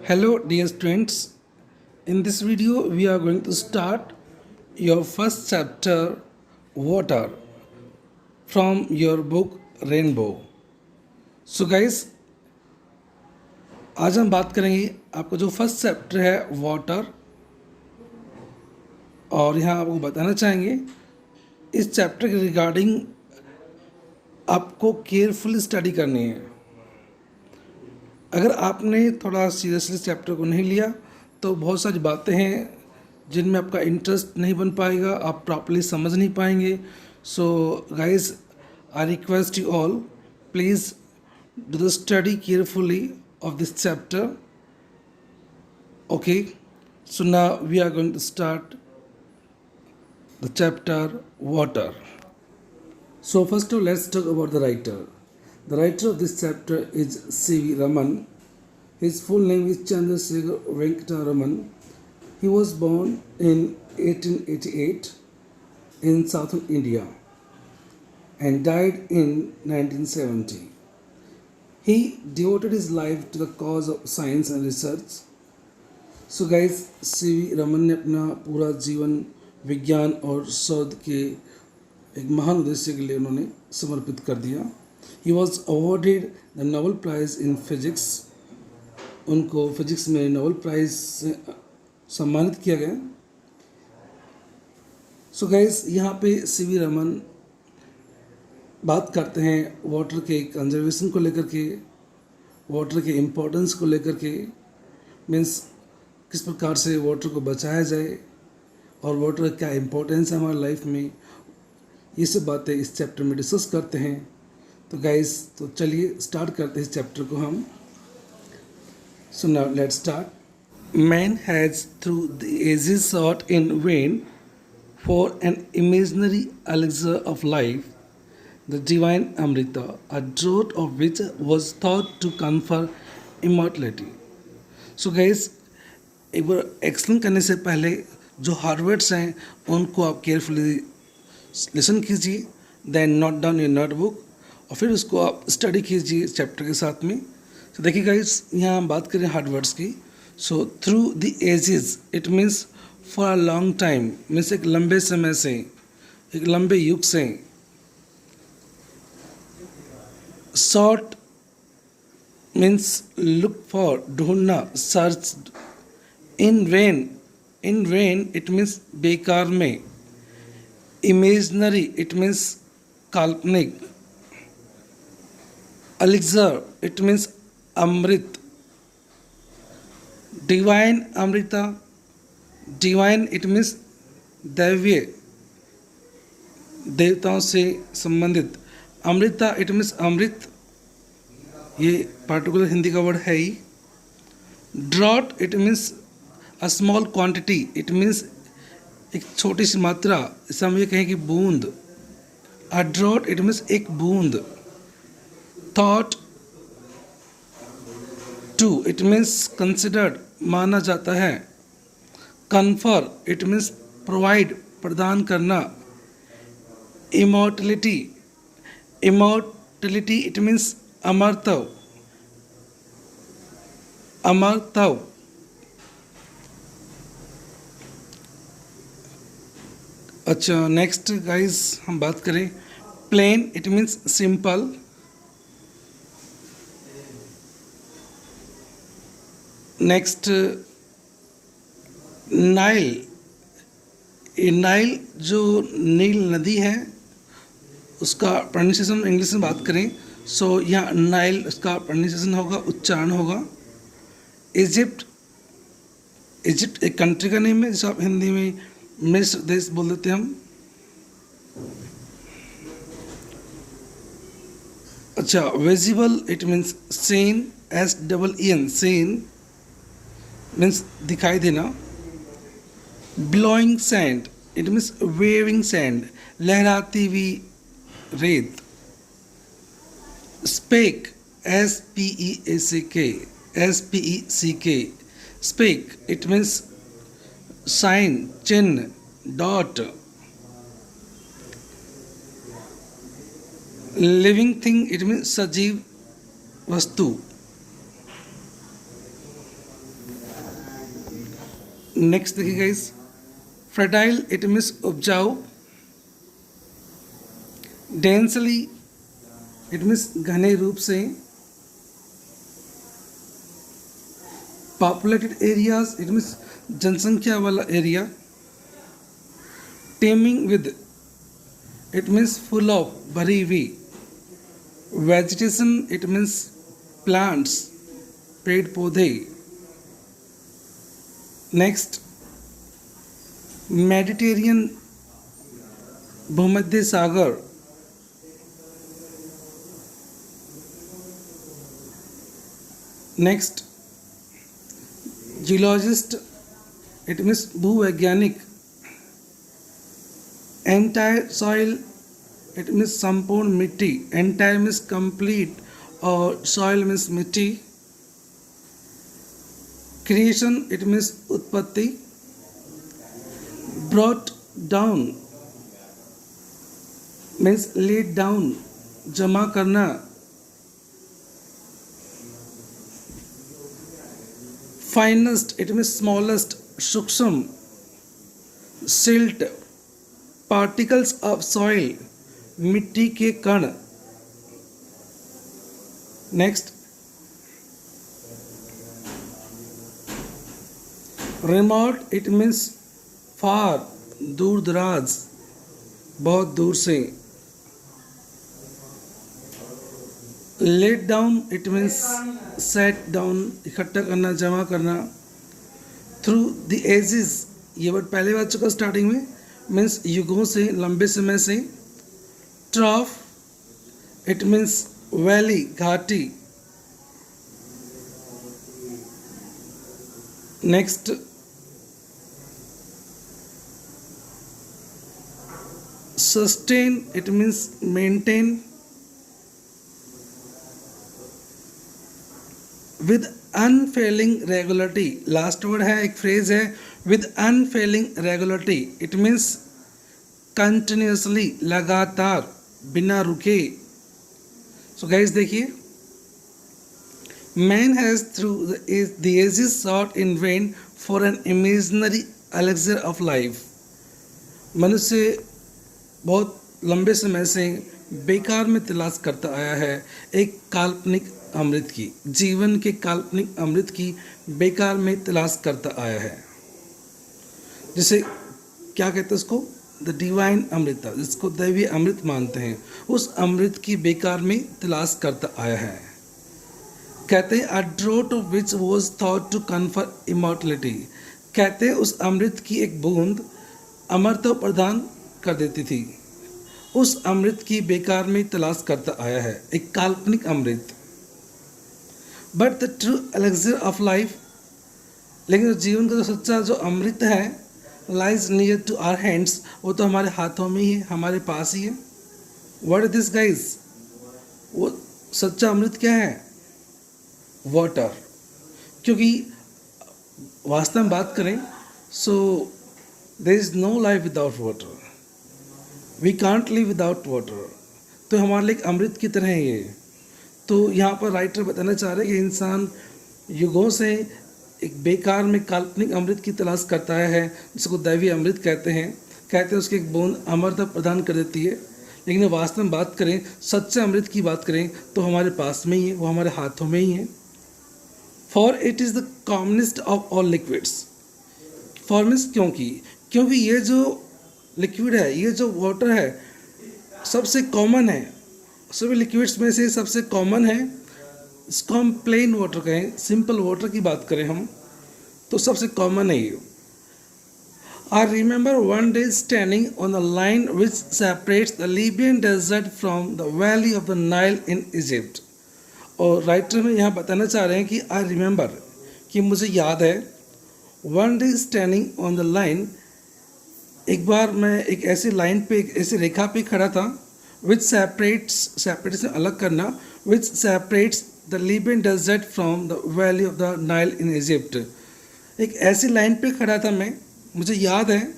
Hello dear students, in this video we are going to start your first chapter water from your book Rainbow. So guys, आज हम बात करेंगे आपका जो first chapter है water, और यहाँ आपको बताना चाहेंगे इस चैप्टर के रिगार्डिंग आपको केयरफुली स्टडी करनी है। अगर आपने थोड़ा सीरियसली चैप्टर को नहीं लिया तो बहुत सारी बातें हैं जिनमें आपका इंटरेस्ट नहीं बन पाएगा, आप प्रॉपर्ली समझ नहीं पाएंगे। So guys, I request you all, please do the study carefully of this chapter. Okay, so now we are going to start the chapter water. So first of all, let's talk about the writer. The writer of this chapter is C.V. Raman. His full name is Chandrasekhar Venkata Raman. He was born in 1888 in southern India and died in 1970. He devoted his life to the cause of science and research. So guys, C.V. Raman ने अपना पूरा जीवन विज्ञान और शोध के एक महान उद्देश्य के लिए उन्होंने समर्पित कर दिया। He was awarded the Nobel Prize in Physics. उनको फिजिक्स में नोबेल प्राइज से सम्मानित किया गया। सो गाइस, यहाँ पे C.V. रमन बात करते हैं वाटर के कंजर्वेशन को लेकर के, वाटर के इम्पोर्टेंस को लेकर के, मीन्स किस प्रकार से वाटर को बचाया जाए और वाटर का क्या इम्पोर्टेंस है हमारी लाइफ में, ये सब बातें इस चैप्टर में डिस्कस करते हैं। तो गाइस, तो चलिए स्टार्ट करते हैं इस चैप्टर को हम। So now let's start. Man has through the ages sought in vain for an imaginary elixir of life, the divine Amrita, a draught of which was thought to confer immortality. So guys, एक बार explain करने से पहले जो Harvard's हैं उनको आप carefully listen कीजिए, then note down your notebook और फिर उसको आप स्टडी कीजिए चैप्टर के साथ में। तो देखिए गाइस, यहाँ हम बात करें हार्वर्ड्स की। So through the ages it means for a long time, means एक लंबे समय से, एक लंबे युग से। Sought means look for, ढूंढना, search. in vain it means बेकार में। imaginary it means काल्पनिक। elixir it means Amrit. divine Amrita, divine it means दैवीय, देवताओं से संबंधित। अमृता इट मीन्स अमृत, ये पार्टिकुलर हिंदी का वर्ड है ही। Drought it means a small quantity, it means एक छोटी सी मात्रा, इसे हम ये कहें कि बूंद। अ ड्रॉट इट मीन्स एक बूंद। Thought to it means considered, माना जाता है। कन्फर इट मीन्स प्रोवाइड, प्रदान करना। इमॉर्टलिटी, इमॉर्टलिटी इट मीन्स अमरत्व, अमरत्व। अच्छा, नेक्स्ट गाइस हम बात करें plain it means simple. Next Nile, Nile जो नील नदी है उसका प्रोनाउंसिएशन इंग्लिश में बात करें, सो यहाँ नाइल उसका प्रोनाउंसिएशन होगा, उच्चारण होगा। इजिप्ट, इजिप्ट एक कंट्री का नेम है जिसे आप हिंदी में मिस्र देश बोल देते हैं हम। अच्छा, visible it means seen, SEEN, seen means दिखाई देना। Blowing sand it means waving sand, लहराती हुई रेत। Speck, SPEACK, speck it means sign, चिन्ह, dot. Living thing it means सजीव वस्तु। नेक्स्ट देखिए गाइस, फर्टाइल इट मीन्स उपजाऊ, डेंसली इट मीन्स घने रूप से, पॉपुलेटेड एरियाज इट मीन्स जनसंख्या वाला area, teeming with it means full of भरी हुई, वेजिटेशन इट मीन्स प्लांट्स पेड़ पौधे, नेक्स्ट मेडिटेरियन भूमध्य सागर, नेक्स्ट जियोलॉजिस्ट इट मीन्स भूवैज्ञानिक, एंटायर सॉइल इट मीन्स संपूर्ण मिट्टी, एंटायर मीन्स कंप्लीट और सॉइल मीन्स मिट्टी, क्रिएशन इट मीन्स उत्पत्ति, brought down means let down जमा करना, फाइनेस्ट इट मीन्स स्मॉलेस्ट सूक्ष्म, सिल्ट पार्टिकल्स ऑफ सॉइल मिट्टी के कण, next remote it means far दूर दराज बहुत दूर से, let down it means set down इकट्ठा करना जमा करना, थ्रू द एजेस ये वर्ड पहले बात चुका स्टार्टिंग में, मीन्स युगों से लंबे समय से, ट्रॉफ इट मीन्स वैली घाटी, next sustain it means maintain, with unfailing regularity, last word है एक फ्रेज है with unfailing regularity it means continuously लगातार बिना रुके। सो गाइस देखिए, man has through the ages sought in vain for an imaginary elixir of life, मनुष्य बहुत लंबे समय से बेकार में तलाश करता आया है एक काल्पनिक अमृत की, जीवन के काल्पनिक अमृत की बेकार में तलाश करता आया है, जिसे क्या कहते हैं उसको, द डिवाइन अमृत, जिसको दैवीय अमृत मानते हैं, उस अमृत की बेकार में तलाश करता आया है। कहते हैं a draught of which was thought to confer immortality, कहते हैं उस अमृत की एक बूंद अमरता प्रदान कर देती थी, उस अमृत की बेकार में तलाश करता आया है एक काल्पनिक अमृत। But the true elixir of life, लेकिन जीवन का जो सच्चा जो अमृत है, lies near to our hands, वो तो हमारे हाथों में ही है, हमारे पास ही है। व्हाट इज दिस गाइज, वो सच्चा अमृत क्या है, वाटर। क्योंकि वास्तव में बात करें so there is no life without water, we can't live without water, तो हमारे लिए एक अमृत की तरह है ये। तो यहाँ पर राइटर बताना चाह रहे हैं कि इंसान युगों से एक बेकार में काल्पनिक अमृत की तलाश करता है जिसको दैवीय अमृत कहते हैं उसकी एक बूंद अमरता प्रदान कर देती है। लेकिन वास्तव में बात करें, सच्चे अमृत की बात करें तो हमारे पास में ही है, वो हमारे हाथों में ही है। For it is the commonest of all liquids, for means क्योंकि ये जो लिक्विड है, ये जो वाटर है सबसे कॉमन है, सभी लिक्विड्स में से सबसे कॉमन है। इसको हम प्लेन वाटर कहें, सिंपल वाटर की बात करें हम तो सबसे कॉमन है ये। I remember one day standing on the line which separates the Libyan desert from the valley of the Nile in Egypt. और राइटर में यहाँ बताना चाह रहे हैं कि आई रिमेंबर, कि मुझे याद है, one day standing on the line, एक बार मैं एक ऐसी लाइन पे, एक ऐसी रेखा पे खड़ा था, विच सेपरेट से अलग करना, which separates the Libyan desert from the valley of the Nile in Egypt. एक ऐसी लाइन पे खड़ा था मैं, मुझे याद है,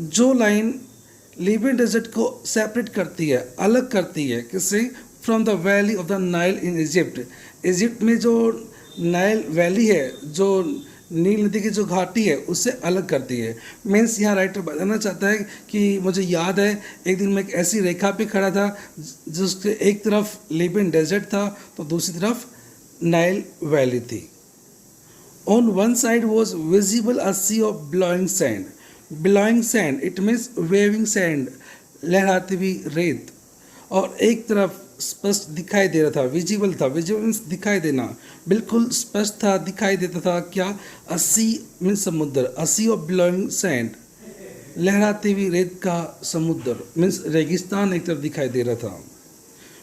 जो लाइन लीबियन डेजर्ट को सेपरेट करती है, अलग करती है, किससे, from the valley of the Nile in Egypt. Egypt में जो नाइल वैली है, जो नील नदी की जो घाटी है उससे अलग करती है। मीन्स यहाँ राइटर बताना चाहता है कि मुझे याद है एक दिन मैं एक ऐसी रेखा पे खड़ा था जिसके एक तरफ लिबियन डेजर्ट था तो दूसरी तरफ नाइल वैली थी। On one side was visible a sea of blowing sand. Blowing sand, it means waving sand, लहराती हुई रेत। और एक तरफ स्पष्ट दिखाई दे रहा था, विजिबल था, विजिबल मीन्स दिखाई देना, बिल्कुल स्पष्ट था, दिखाई देता था क्या, a sea मीन्स समुद्र, a sea of blowing sand, लहराती हुई रेत का समुद्र मीन्स रेगिस्तान एक तरफ दिखाई दे रहा था।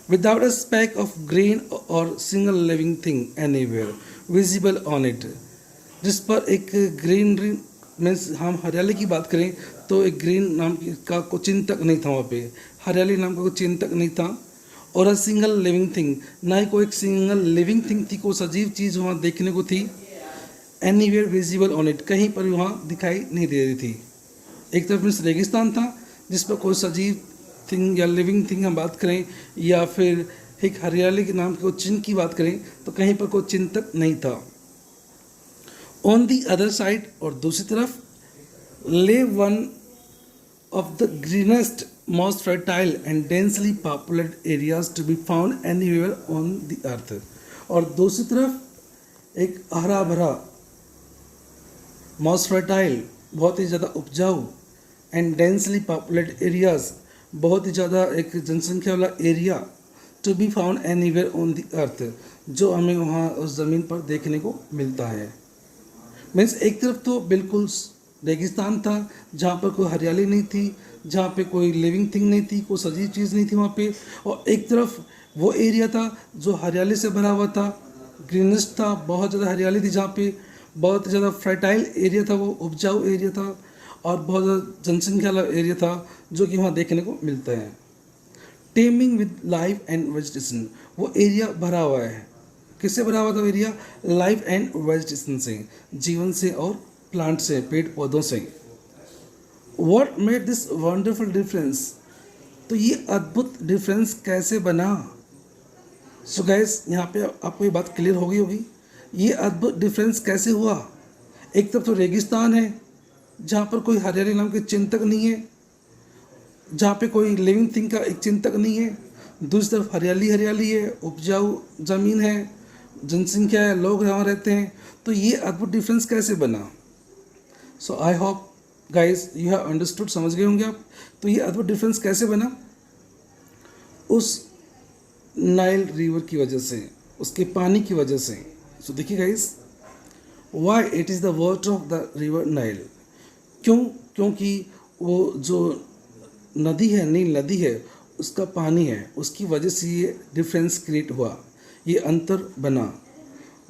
Without a speck of green or single living thing anywhere visible on it, जिस पर एक ग्रीनरी मीन्स हम हरियाली की बात करें तो एक ग्रीन नाम का कोई चिन्ह तक नहीं था वहाँ पे, हरियाली नाम का कोई चिन्ह तक नहीं था। और अ सिंगल लिविंग थिंग, ना ही कोई एक सिंगल लिविंग थिंग थी, कोई सजीव चीज़ वहाँ देखने को थी। एनीवेयर विजिबल ऑन इट, कहीं पर भी वहाँ दिखाई नहीं दे रही थी। एक तरफ मीन्स रेगिस्तान था जिस पर कोई सजीव थिंग या लिविंग थिंग हम बात करें या फिर एक हरियाली के नाम के कोई चिन्ह की बात करें तो कहीं पर कोई चिन्ह तक नहीं था। ऑन दी अदर साइड, और दूसरी तरफ, lay one of the greenest most fertile and densely populated areas to be found anywhere on the earth, और दूसरी तरफ एक हरा भरा मोस्ट फर्टाइल बहुत ही ज़्यादा उपजाऊ एंड डेंसली पॉपुलेटेड एरियाज बहुत ही ज़्यादा एक जनसंख्या वाला area to be found anywhere on the earth जो हमें वहाँ उस ज़मीन पर देखने को मिलता है। मीन्स एक तरफ तो बिल्कुल रेगिस्तान था जहाँ पर कोई हरियाली नहीं थी, जहाँ पे कोई लिविंग थिंग नहीं थी, कोई सजीव चीज़ नहीं थी वहाँ पे, और एक तरफ वो एरिया था जो हरियाली से भरा हुआ था, ग्रीनिश था, बहुत ज़्यादा हरियाली थी, जहाँ पे बहुत ज़्यादा फर्टाइल एरिया था, वो उपजाऊ एरिया था और बहुत ज़्यादा जनसंख्या वाला एरिया था जो कि वहाँ देखने को मिलता है। Taming with life and vegetation, वो एरिया भरा हुआ है, किससे भरा हुआ था एरिया, लाइफ एंड वेजिटेशन से, जीवन से और प्लांट से, पेड़ पौधों से। What made this wonderful difference, तो ये अद्भुत डिफरेंस कैसे बना। सो गाइस यहाँ पे आपको ये बात क्लियर हो गई होगी, ये अद्भुत डिफरेंस कैसे हुआ। एक तरफ तो रेगिस्तान है जहाँ पर कोई हरियाली नाम के चिन्ह तक नहीं है, जहाँ पे कोई लिविंग थिंग का एक चिन्ह तक नहीं है, दूसरी तरफ हरियाली हरियाली है, उपजाऊ ज़मीन है, जनसंख्या है, लोग वहाँ रहते हैं, तो ये अद्भुत डिफरेंस कैसे बना। So I hope guys you have understood, समझ गए होंगे आप। तो ये अद्भुत डिफरेंस कैसे बना, उस नाइल रिवर की वजह से, उसके पानी की वजह से। सो देखिए guys, why it is the water of the river Nile, क्योंकि वो जो नदी है, नील नदी है, उसका पानी है, उसकी वजह से ये डिफरेंस क्रिएट हुआ, ये अंतर बना।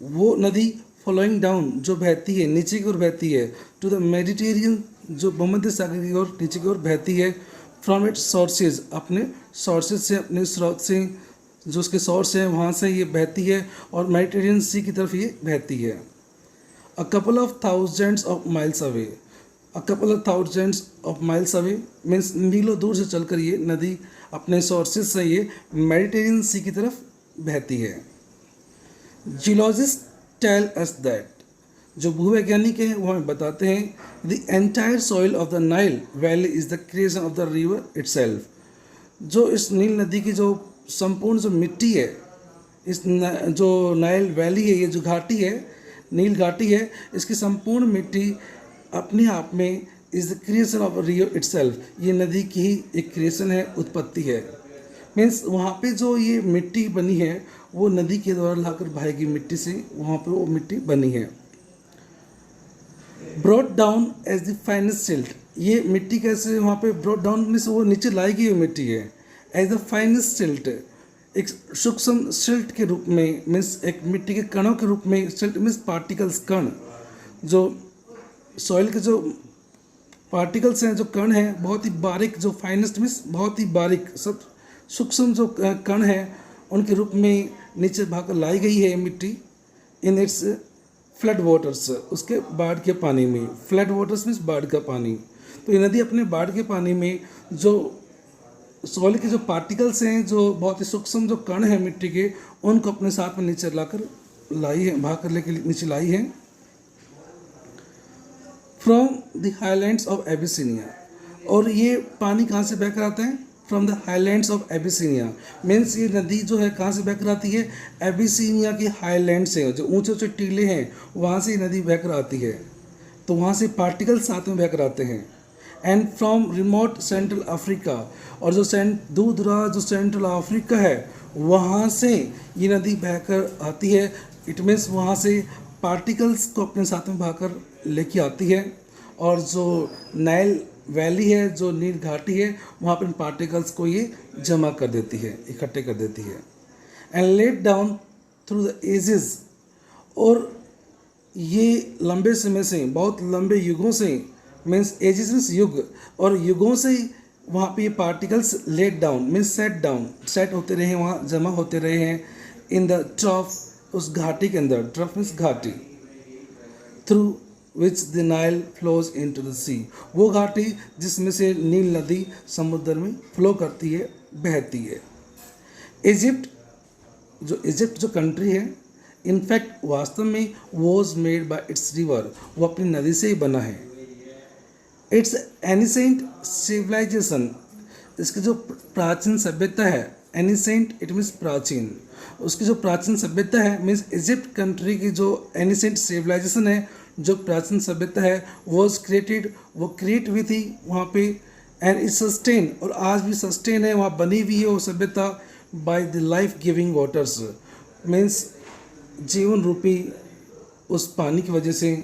वो नदी फॉलोइंग डाउन जो बहती है, नीचे की ओर बहती है, टू द मेडिटेरियन जो भूमध्य सागर की ओर नीचे की ओर बहती है, फ्रॉम इट्स सोर्सेज, अपने सोर्सेज से, अपने स्रोत से, जो उसके सोर्स हैं वहाँ से ये बहती है और मेडिटेरियन सी की तरफ ये बहती है। A couple of thousands of miles away, a couple of thousands of miles away means मीलों दूर से चलकर ये नदी अपने सोर्सेज से ये मेडिटेरियन सी की तरफ बहती है। जियोलॉजिस्ट टेल अस दैट, जो भूवैज्ञानिक हैं वो हमें बताते हैं, the entire soil of the Nile valley is the creation of the river itself, जो इस नील नदी की जो संपूर्ण जो मिट्टी है, इस जो नाइल वैली है, ये जो घाटी है, नील घाटी है, इसकी संपूर्ण मिट्टी अपने आप में is the creation of river itself, ये नदी की ही एक क्रिएशन है, उत्पत्ति है। मीन्स वहाँ पे जो ये मिट्टी बनी है वो नदी के द्वारा लाकर बहाएगी मिट्टी से, वहाँ पे वो मिट्टी बनी है। Brought down as the finest silt, ये मिट्टी कैसे वहाँ पे ब्रॉट डाउन मीन्स वो नीचे लाई गई मिट्टी है, एज द फाइनेस्ट सिल्ट, एक सूक्ष्म सिल्ट के रूप में, मीन्स एक मिट्टी के कणों के रूप में, सिल्ट मीन्स पार्टिकल्स, कण, जो सॉइल के जो पार्टिकल्स हैं, जो कण हैं, बहुत ही बारीक, जो फाइनेस्ट मीन्स बहुत ही बारीक, सब सूक्ष्म जो कण हैं उनके रूप में नीचे भाग लाई गई है मिट्टी, इन इट्स फ्लड वाटर्स, उसके बाढ़ के पानी में, फ्लड वाटर्स मीन्स बाढ़ का पानी। तो ये नदी अपने बाढ़ के पानी में जो सॉइल के जो पार्टिकल्स हैं, जो बहुत ही सूक्ष्म जो कण हैं मिट्टी के, उनको अपने साथ में नीचे लाकर लाई है, भाग कर लेके नीचे लाई है। From the highlands of Abyssinia. और ये पानी कहाँ से बहकर आता है? From the highlands of Abyssinia. Means ये नदी जो है कहाँ से बहकर आती है? एबिसिनिया के हाईलैंड से, जो ऊंचे ऊंचे टीले हैं वहाँ से ये नदी बहकर आती है। तो वहाँ से पार्टिकल्स साथ में बहकर आते हैं। And from remote central Africa, और जो दूर दराज जो सेंट्रल अफ्रीका है वहाँ से ये नदी बहकर आती है। इट मीन्स वहाँ से पार्टिकल्स को अपने साथ में बहाकर लेके आती है। और जो नाइल वैली है, जो नील घाटी है, वहाँ पर पार्टिकल्स को ये जमा कर देती है, इकट्ठे कर देती है। And let down through the ages, और ये लंबे समय से, बहुत लंबे युगों से, मीन्स एजेस मीन्स युग, और युगों से वहाँ पे ये particles let down means set होते रहे हैं, वहाँ जमा होते रहे हैं इन द ट्रफ, उस घाटी के अंदर। ट्रफ मीन्स घाटी। Through which the Nile flows into the sea, वो घाटी जिसमें से नील नदी समुद्र में फ्लो करती है, बहती है। इजिप्ट जो कंट्री है, इनफैक्ट वास्तव में was made by it's river, वो अपनी नदी से ही बना है। इट्स एनिसेंट सिविलाइजेशन, इसकी जो प्राचीन सभ्यता है, एनिसेंट इट मीन्स प्राचीन, उसकी जो प्राचीन सभ्यता है, मीन्स इजिप्ट कंट्री की जो एनिसेंट सिविलाइजेशन है, जो प्राचीन सभ्यता है, वॉज क्रिएटेड, वो क्रिएट हुई थी वहाँ पे। एंड इट सस्टेन, और आज भी सस्टेन है, वहाँ बनी हुई है वो सभ्यता, by the life giving waters, means जीवन रूपी उस पानी की वजह से,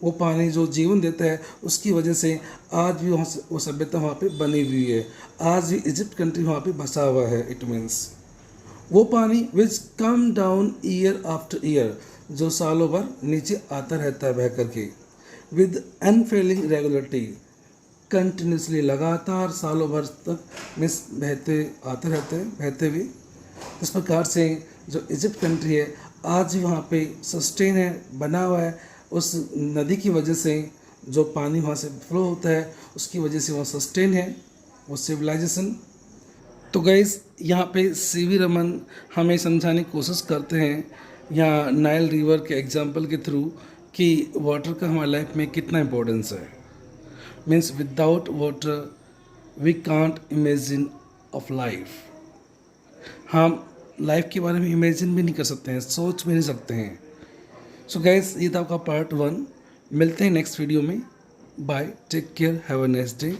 वो पानी जो जीवन देता है उसकी वजह से आज भी वहाँ वो सभ्यता वहाँ पे बनी हुई है। आज भी इजिप्ट कंट्री वहाँ पे बसा हुआ है। इट मीन्स वो पानी which come down year after year, जो सालों भर नीचे आता रहता है बह करके, विद अनफेलिंग रेगुलरिटी, कंटिन्यूसली लगातार सालों भर तक मिस बहते आते रहते हैं, बहते हुए। इस प्रकार से जो इजिप्ट कंट्री है आज भी वहाँ पे सस्टेन है, बना हुआ है, उस नदी की वजह से, जो पानी वहाँ से फ्लो होता है उसकी वजह से वहाँ सस्टेन है वो सिविलाइजेशन। तो गाइस यहाँ पे सीवी रमन हमें समझाने की कोशिश करते हैं यहाँ नाइल रिवर के एग्जाम्पल के थ्रू कि वाटर का हमारे लाइफ में कितना इम्पोर्टेंस है। Means without water we can't imagine of life. हम लाइफ के बारे में इमेजिन भी नहीं कर सकते हैं, सोच भी नहीं सकते हैं। सो गाइस ये था आपका पार्ट 1। मिलते हैं नेक्स्ट वीडियो में। Bye, take care, have a nice day.